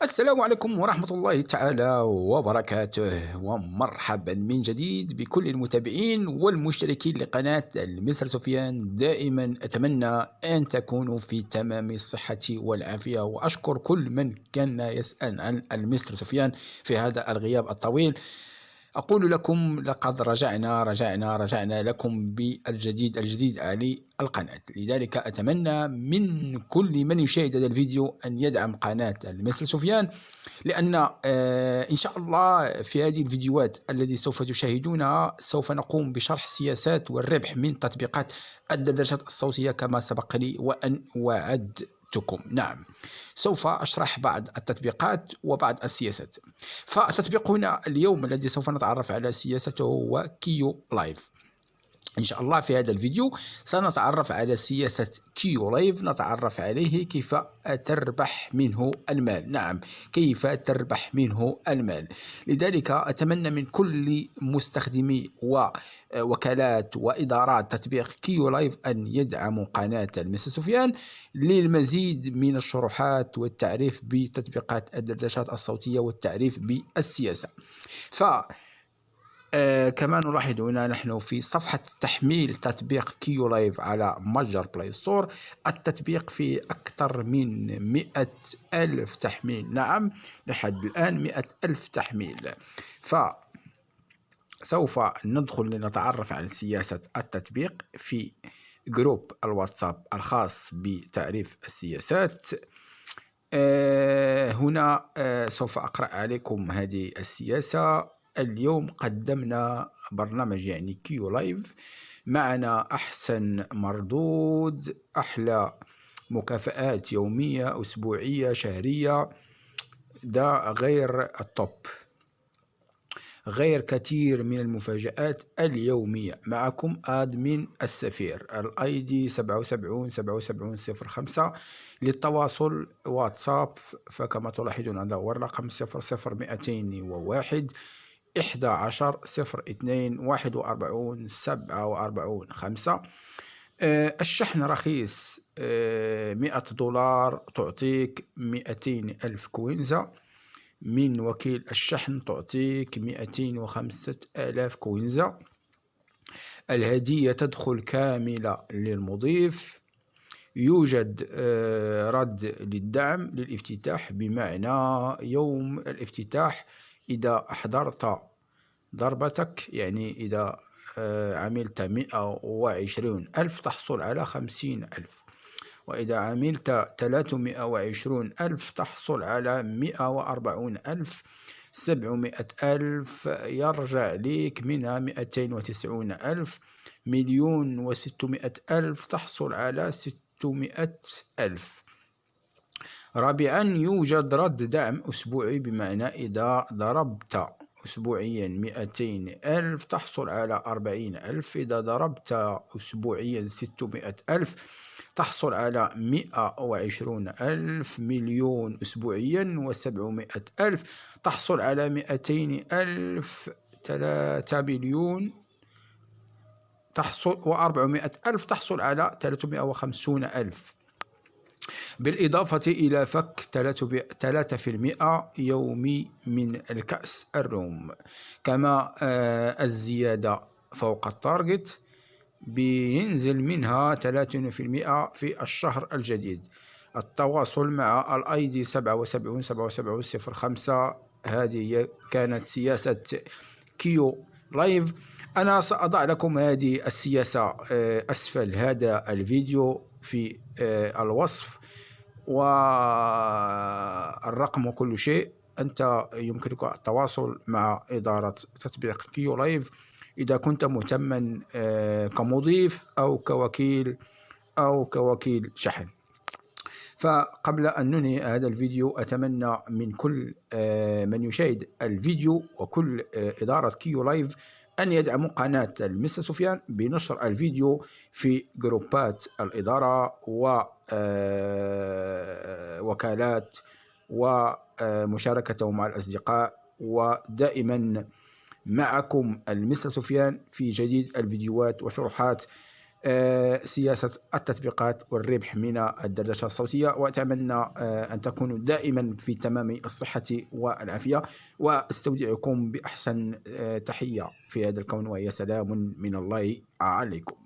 السلام عليكم ورحمة الله تعالى وبركاته، ومرحبا من جديد بكل المتابعين والمشتركين لقناة المستر سفيان. دائما أتمنى أن تكونوا في تمام الصحة والعافية، وأشكر كل من كان يسأل عن المستر سفيان في هذا الغياب الطويل. أقول لكم لقد رجعنا لكم بالجديد على القناة. لذلك أتمنى من كل من يشاهد هذا الفيديو أن يدعم قناة المستر سفيان، لأن إن شاء الله في هذه الفيديوهات التي سوف تشاهدونها سوف نقوم بشرح سياسات والربح من تطبيقات الدردشات الصوتية كما سبق لي وأن وعدتكم. نعم، سوف أشرح بعض التطبيقات وبعض السياسات. فالتطبيق هنا اليوم الذي سوف نتعرف على سياسته هو كيو لايف. إن شاء الله في هذا الفيديو سنتعرف على سياسة كيو لايف، نتعرف عليه كيف تربح منه المال. نعم، كيف تربح منه المال. لذلك أتمنى من كل مستخدمي ووكالات وإدارات تطبيق كيو لايف أن يدعموا قناة المستر سفيان للمزيد من الشروحات والتعريف بتطبيقات الدردشات الصوتية والتعريف بالسياسة. كما نلاحظ هنا نحن في صفحة تحميل تطبيق كيو لايف على متجر بلاي ستور. التطبيق فيه أكثر من 100,000 تحميل. نعم، لحد الآن 100,000 تحميل. فسوف ندخل لنتعرف على سياسة التطبيق في جروب الواتساب الخاص بتعريف السياسات. هنا سوف أقرأ عليكم هذه السياسة. اليوم قدمنا برنامج كيو لايف، معنا أحسن مردود، أحلى مكافآت يومية أسبوعية شهرية، ده غير التوب، غير كثير من المفاجآت اليومية. معكم آدمين السفير، الاي دي 77 للتواصل واتساب. فكما تلاحظون هذا هو الرقم 00201 11 02 41 47 5. الشحن رخيص، $100 تعطيك 200,000 كوينزا. من وكيل الشحن تعطيك 205,000 كوينزا. الهدية تدخل كاملة للمضيف. يوجد رد للدعم للافتتاح، بمعنى يوم الافتتاح إذا أحضرت ضربتك، إذا عملت 120,000 تحصل على 50,000، وإذا عملت 320,000 تحصل على 140,000. 700,000 يرجع لك منها 290,000. 1,600,000 تحصل على 600,000. رابعا، يوجد رد دعم أسبوعي، بمعنى إذا ضربت أسبوعيا 200,000 تحصل على 40,000. إذا ضربت أسبوعيا 600,000 تحصل على 120,000. مليون أسبوعيا و700,000 تحصل على 200,000. 3,000,000 تحصل و400,000 تحصل على 350,000، بالإضافة إلى فك 3% يومي من الكأس الروم. كما الزيادة فوق التارجت بينزل منها 30% في الشهر الجديد. التواصل مع الاي دي 77 هذه كانت سياسة كيو لايف. أنا سأضع لكم هذه السياسة أسفل هذا الفيديو في الوصف، والرقم وكل شيء. أنت يمكنك التواصل مع إدارة تطبيق كيو لايف إذا كنت مهتما كمضيف أو كوكيل شحن. فقبل أن ننهي هذا الفيديو، أتمنى من كل من يشاهد الفيديو وكل إدارة كيو لايف أن يدعموا قناة المستر سفيان بنشر الفيديو في جروبات الإدارة ووكالات ومشاركته مع الأصدقاء. ودائما معكم المستر سفيان في جديد الفيديوهات وشروحات سياسة التطبيقات والربح من الدردشة الصوتية. وأتمنى أن تكونوا دائما في تمام الصحة والعافية، وأستودعكم بأحسن تحية في هذا الكون، وهي سلام من الله عليكم.